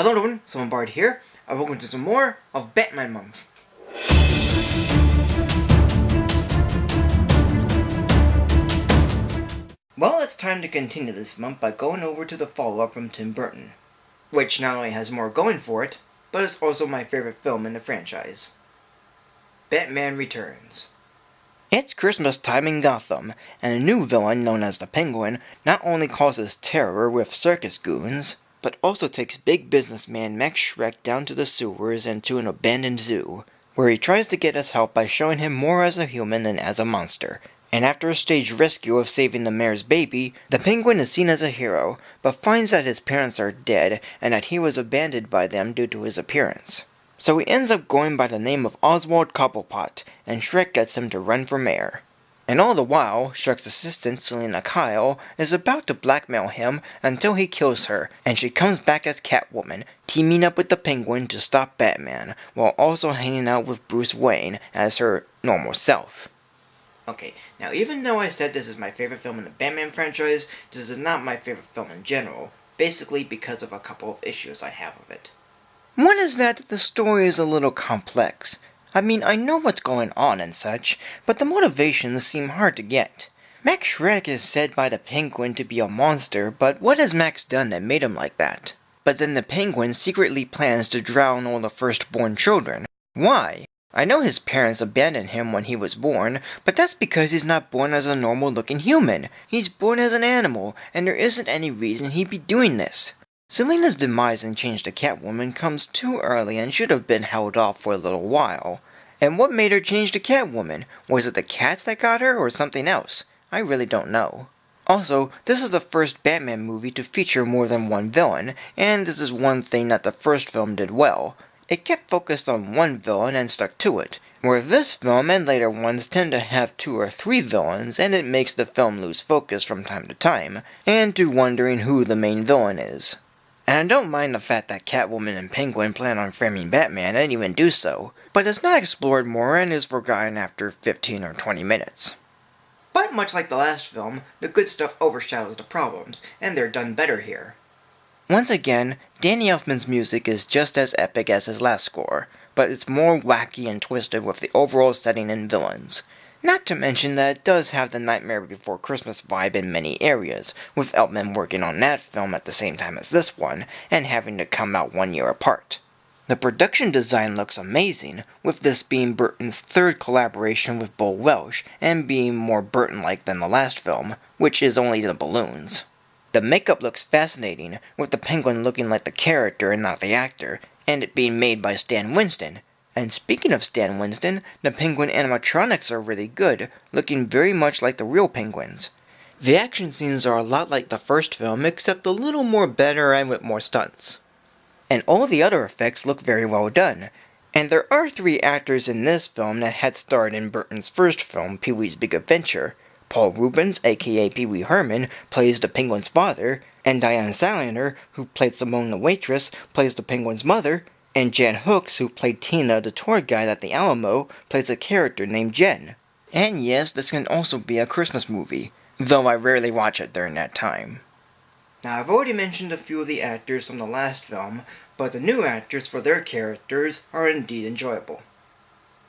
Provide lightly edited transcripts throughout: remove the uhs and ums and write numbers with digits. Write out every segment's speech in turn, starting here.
Hello everyone, Simon Bard here, and welcome to some more of Batman Month. Well, it's time to continue this month by going over to the follow-up from Tim Burton, which not only has more going for it, but is also my favorite film in the franchise. Batman Returns. It's Christmas time in Gotham, and a new villain known as the Penguin not only causes terror with circus goons, but also takes big businessman Max Shreck down to the sewers and to an abandoned zoo, where he tries to get his help by showing him more as a human than as a monster. And after a staged rescue of saving the mayor's baby, the Penguin is seen as a hero, but finds that his parents are dead and that he was abandoned by them due to his appearance. So he ends up going by the name of Oswald Cobblepot, and Shreck gets him to run for mayor. And all the while, Shreck's assistant, Selina Kyle, is about to blackmail him until he kills her, and she comes back as Catwoman, teaming up with the Penguin to stop Batman, while also hanging out with Bruce Wayne as her normal self. Okay, now even though I said this is my favorite film in the Batman franchise, this is not my favorite film in general, basically because of a couple of issues I have with it. One is that the story is a little complex. I mean, I know what's going on and such, but the motivations seem hard to get. Max Shreck is said by the Penguin to be a monster, but what has Max done that made him like that? But then the Penguin secretly plans to drown all the firstborn children. Why? I know his parents abandoned him when he was born, but that's because he's not born as a normal-looking human. He's born as an animal, and there isn't any reason he'd be doing this. Selina's demise and change to Catwoman comes too early and should have been held off for a little while. And what made her change to Catwoman? Was it the cats that got her, or something else? I really don't know. Also, this is the first Batman movie to feature more than one villain, and this is one thing that the first film did well. It kept focused on one villain and stuck to it, where this film and later ones tend to have 2 or 3 villains, and it makes the film lose focus from time to time, and to wondering who the main villain is. And I don't mind the fact that Catwoman and Penguin plan on framing Batman and even do so, but it's not explored more and is forgotten after 15 or 20 minutes. But much like the last film, the good stuff overshadows the problems, and they're done better here. Once again, Danny Elfman's music is just as epic as his last score, but it's more wacky and twisted with the overall setting and villains. Not to mention that it does have the Nightmare Before Christmas vibe in many areas, with Elfman working on that film at the same time as this one, and having to come out 1 year apart. The production design looks amazing, with this being Burton's 3rd collaboration with Bo Welch, and being more Burton-like than the last film, which is only the balloons. The makeup looks fascinating, with the Penguin looking like the character and not the actor, and it being made by Stan Winston. And speaking of Stan Winston, the Penguin animatronics are really good, looking very much like the real penguins. The action scenes are a lot like the first film, except a little more better and with more stunts. And all the other effects look very well done. And there are 3 actors in this film that had starred in Burton's first film, Pee-wee's Big Adventure. Paul Reubens, aka Pee Wee Herman, plays the Penguin's father, and Diane Salinger, who played Simone the waitress, plays the Penguin's mother, and Jan Hooks, who played Tina, the tour guide at the Alamo, plays a character named Jen. And yes, this can also be a Christmas movie, though I rarely watch it during that time. Now, I've already mentioned a few of the actors from the last film, but the new actors for their characters are indeed enjoyable.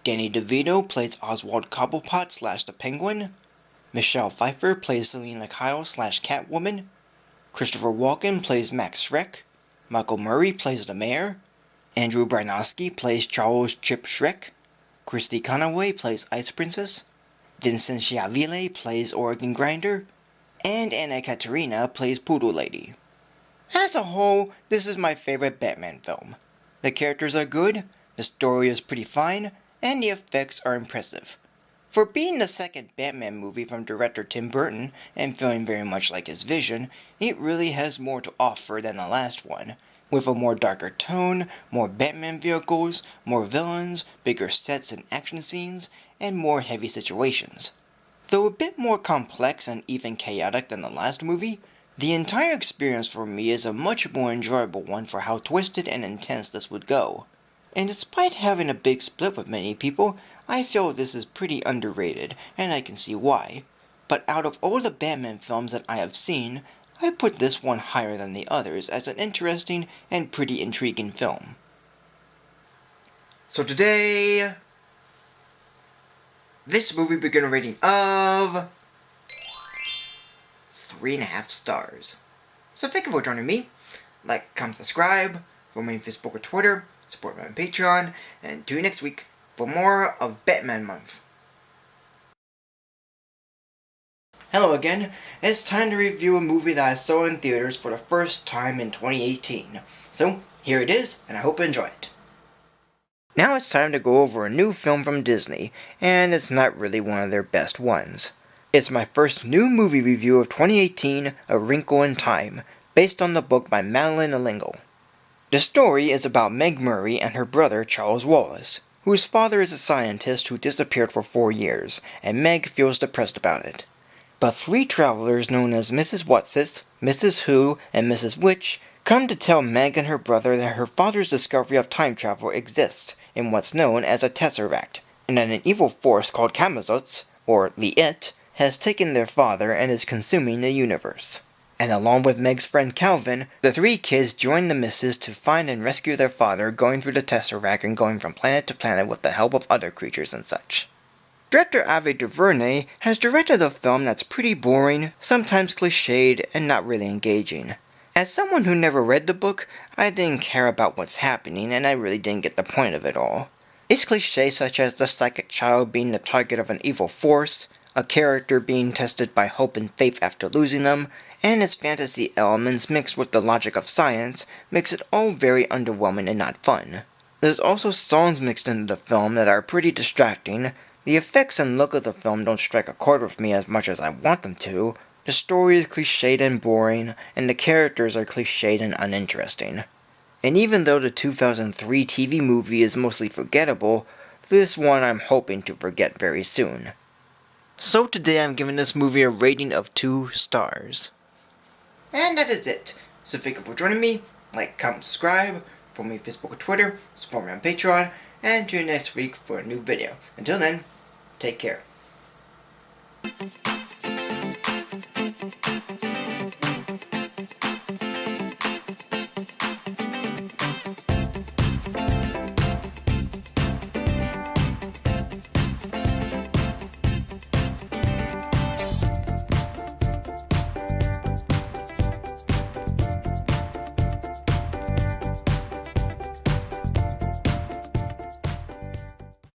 Danny DeVito plays Oswald Cobblepot / the Penguin. Michelle Pfeiffer plays Selina Kyle / Catwoman. Christopher Walken plays Max Shreck. Michael Murray plays the mayor. Andrew Bryanowski plays Charles Chip Shreck. Christy Conaway plays Ice Princess. Vincent Schiavone plays Oregon Grinder. And Anna Katerina plays Poodle Lady. As a whole, this is my favorite Batman film. The characters are good, the story is pretty fine, and the effects are impressive. For being the second Batman movie from director Tim Burton, and feeling very much like his vision, it really has more to offer than the last one, with a more darker tone, more Batman vehicles, more villains, bigger sets and action scenes, and more heavy situations. Though a bit more complex and even chaotic than the last movie, the entire experience for me is a much more enjoyable one for how twisted and intense this would go. And despite having a big split with many people, I feel this is pretty underrated, and I can see why. But out of all the Batman films that I have seen, I put this one higher than the others as an interesting and pretty intriguing film. So today, this movie began a rating of 3.5 stars. So thank you for joining me. Like, comment, subscribe, follow me on Facebook or Twitter, support me on Patreon, and tune in next week for more of Batman Month. Hello again. It's time to review a movie that I saw in theaters for the first time in 2018. So, here it is, and I hope you enjoy it. Now it's time to go over a new film from Disney, and it's not really one of their best ones. It's my first new movie review of 2018, A Wrinkle in Time, based on the book by Madeleine L'Engle. The story is about Meg Murray and her brother Charles Wallace, whose father is a scientist who disappeared for 4 years, and Meg feels depressed about it. But 3 travelers known as Mrs. Whatsit, Mrs. Who, and Mrs. Witch come to tell Meg and her brother that her father's discovery of time travel exists in what's known as a Tesseract, and that an evil force called Camazotz, or Liet, has taken their father and is consuming the universe. And along with Meg's friend Calvin, the 3 kids join the missus to find and rescue their father, going through the Tesseract and going from planet to planet with the help of other creatures and such. Director Ava DuVernay has directed a film that's pretty boring, sometimes cliched, and not really engaging. As someone who never read the book, I didn't care about what's happening, and I really didn't get the point of it all. It's cliches such as the psychic child being the target of an evil force, a character being tested by hope and faith after losing them, and its fantasy elements mixed with the logic of science makes it all very underwhelming and not fun. There's also songs mixed into the film that are pretty distracting. The effects and look of the film don't strike a chord with me as much as I want them to. The story is cliched and boring, and the characters are cliched and uninteresting. And even though the 2003 TV movie is mostly forgettable, this one I'm hoping to forget very soon. So today I'm giving this movie a rating of 2 stars. And that is it. So thank you for joining me. Like, comment, subscribe, follow me on Facebook or Twitter, support me on Patreon, and tune in next week for a new video. Until then, take care.